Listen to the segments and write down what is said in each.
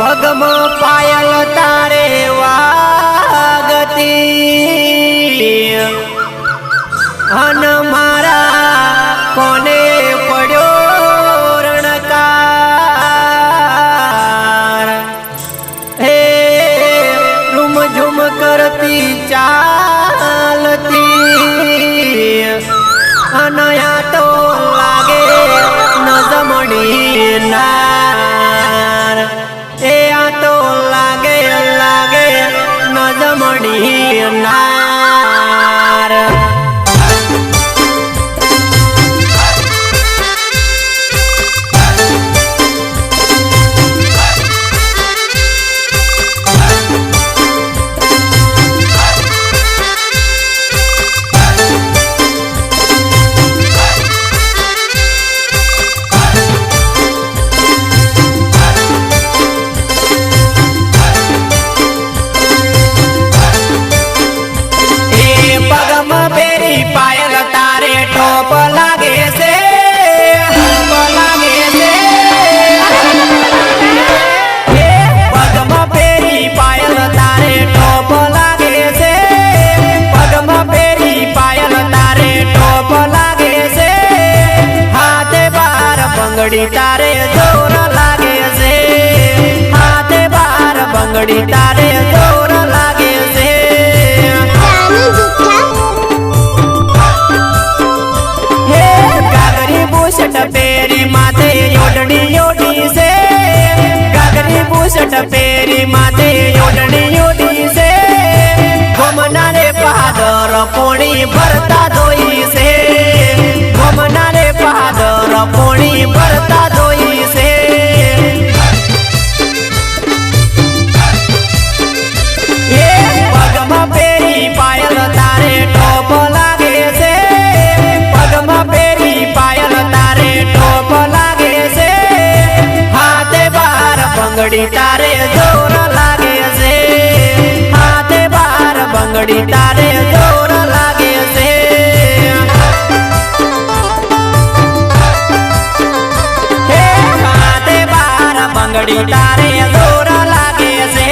પગમાં પાયલ તારે વાગતી અન મારા કોને પડ્યો રણકાર હે રૂમ ઝુમ કરતી ચાલતી અનયા તો લાગે નજમણી નાર એ આ તો લાગે લાગે નજમણી નાર બંગડી તારે જોર લાગે છે હાથે બાર બંગડી તારે જોર લાગે છે હે ગાગરી બુશટ પેરી માથે ઓઢણી ઓઢી છે ગાગરી બુશટ પેરી માથે ઓઢણી ઓઢી છે ગમના રે પાદર પોણી ભરતા ધોઈ છે ગમના રે પાદર પોણી ભરતા ધોઈ છે એ પગમાં પેરી પાયલ તારે ટોપ લાગે છે પગમાં પેરી પાયલ તારે ટોપ લાગે છે હાથે બાર બંગડી તારે જોર લાગે છે હાથે બાર બંગડી તારે જોર લાગે છે બંગડી તારે જોર લાગે છે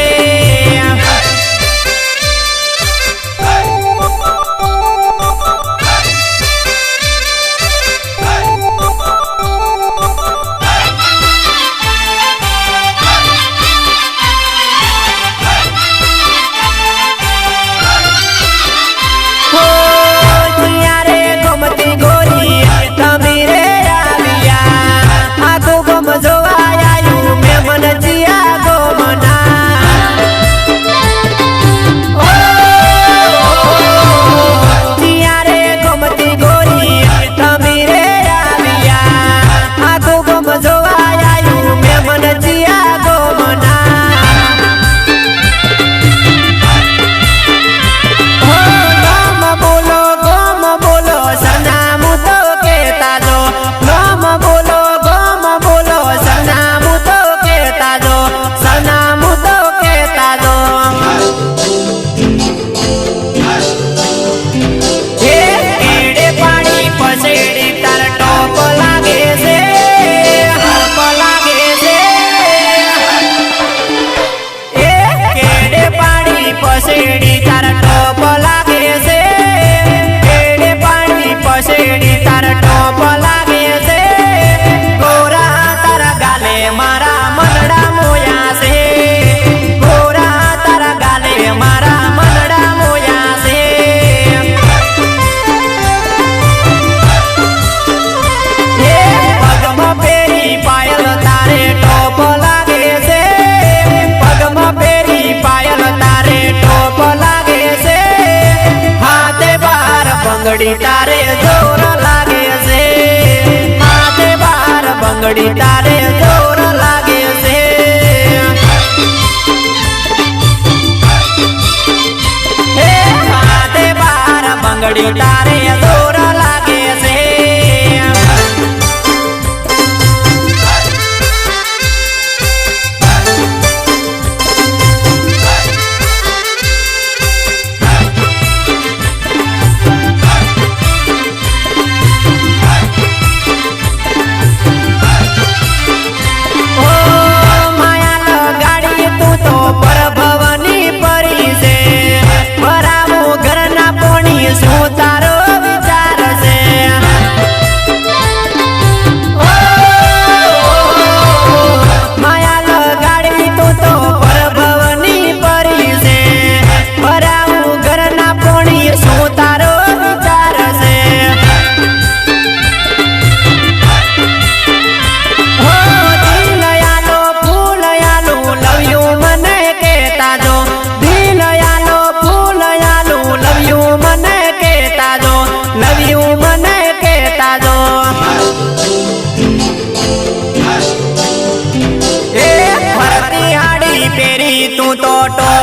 બંગડી તારે જોર લાગે છે હાથે બાર બંગડી તારે જોર લાગે છે હે હાથે બાર બંગડી તારે જોર લાગે છે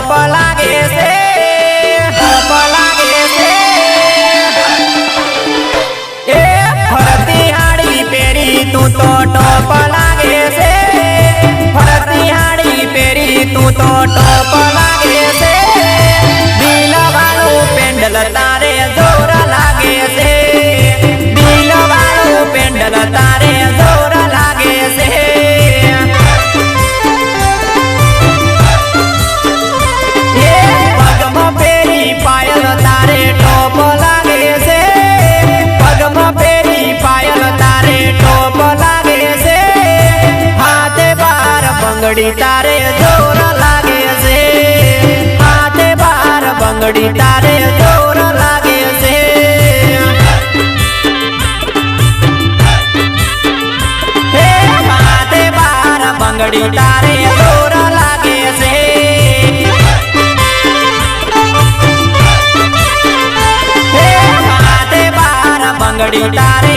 ટોપ લાગે છે ટોપ લાગે છે એ ફરતી હાડી પહેરી તું તો ટોપ લાગે છે ફરતી હાડી પહેરી તું તો ટોપ લાગે છે દિલ વાળું પેન્ડલ તારે જોર લાગે છે દિલ વાળું પેન્ડલ તારે જોર લાગે છે પગમાં પેરી પાયલ તારે ટોપ લાગે છે પગમાં પેરી પાયલ તારે ટોપ લાગે છે હાથે બાર બંગડી તારે જોર લાગે છે હાથે બાર બંગડી તારે જોર લાગે છે હે હાથે બાર બંગડી તારે જોર લાગે છે હે હાથે બાર બંગડી તારે